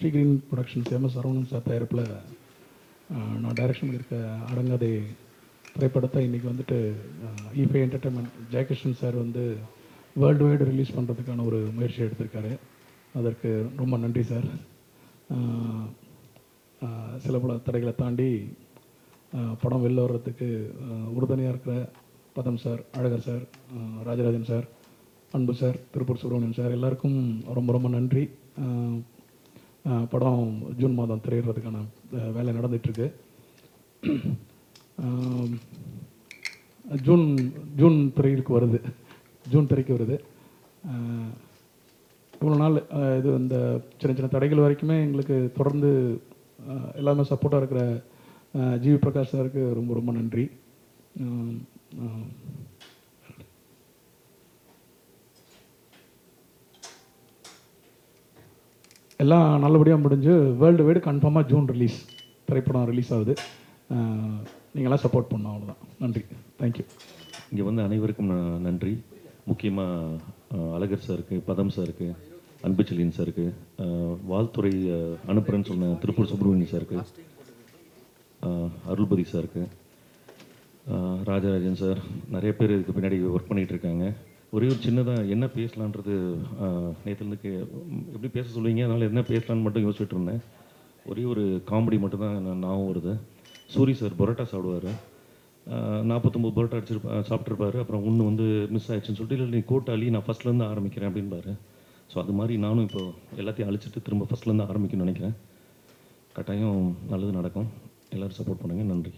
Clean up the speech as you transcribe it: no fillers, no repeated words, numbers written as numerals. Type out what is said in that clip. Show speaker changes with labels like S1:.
S1: Sri green productions MS Saravanan sir தயாரிப்பில் நான் direction பண்ணியிருக்க அடங்காதே திரைப்படத்தை இன்றைக்கி வந்துட்டு இஃபே என்டர்டைன்மெண்ட் ஜெயகிருஷ்ணன் சார் வந்து வேர்ல்டு வைடு ரிலீஸ் பண்ணுறதுக்கான ஒரு முயற்சி எடுத்திருக்காரு. அதற்கு ரொம்ப நன்றி சார். சில பல தடைகளை தாண்டி படம் வெளில வர்றதுக்கு உறுதுணையாக இருக்கிற Padam sir, Azhagar sir, Rajarajan sir, Anbu sir, Tiruppur Subramanian sir எல்லாருக்கும் ரொம்ப ரொம்ப நன்றி. படம் ஜூன் மாதம் திரையிடுறதுக்கான வேலை நடந்துகிட்ருக்கு. ஜூன் திரைக்கு வருது. இவ்வளோ நாள் இது இந்த சின்ன சின்ன தடைகள் வரைக்குமே எங்களுக்கு தொடர்ந்து எல்லாமே சப்போர்ட்டாக இருக்கிற ஜிவி பிரகாஷ் சாருக்கு ரொம்ப ரொம்ப நன்றி. எல்லாம் நல்லபடியாக முடிஞ்சு வேர்ல்டு வைடு கன்ஃபார்மாக ஜூன் திரைப்படம் ரிலீஸ் ஆகுது. நீங்களாம் சப்போர்ட் பண்ணோம், அவ்வளோதான். நன்றி, தேங்க்யூ.
S2: இங்கே வந்து அனைவருக்கும் நன்றி. முக்கியமாக அழகர் சாருக்கு, பதம் சாருக்கு, அன்புச்செழியன் சாருக்கு, வாழ்த்துறை அனுப்புகிறேன்னு சொன்ன திருப்பூர் சுப்ரமணியன் சாருக்கு, அருள்பதி சாருக்கு, ராஜராஜன் சார், நிறைய பேர் இதுக்கு பின்னாடி ஒர்க் பண்ணிகிட்டு இருக்காங்க. ஒரே ஒரு சின்னதாக என்ன பேசலான்றது நேற்றுலேருந்து எப்படி பேச சொல்லுவீங்க, அதனால் என்ன பேசலான்னு மட்டும் யோசிச்சுட்டு இருந்தேன். ஒரே ஒரு காமெடி மட்டும்தான் ஞாபகம் வருது. சூரி சார் பரோட்டா சாப்பிடுவார். 49 பரோட்டா சாப்பிட்ருப்பாரு. அப்புறம் ஒன்று வந்து மிஸ் ஆயிடுச்சுன்னு சொல்லிட்டு, இல்லை நீ கூட்டாளி, நான் ஃபஸ்ட்லேருந்து ஆரம்பிக்கிறேன் அப்படின்பாரு. ஸோ அது மாதிரி நானும் இப்போ எல்லாத்தையும் அழிச்சிட்டு திரும்ப ஃபஸ்ட்லேருந்து ஆரம்பிக்கணும்னு நினைக்கிறேன். கட்டாயம் நல்லது நடக்கும். எல்லோரும் சப்போர்ட் பண்ணுங்கள். நன்றி.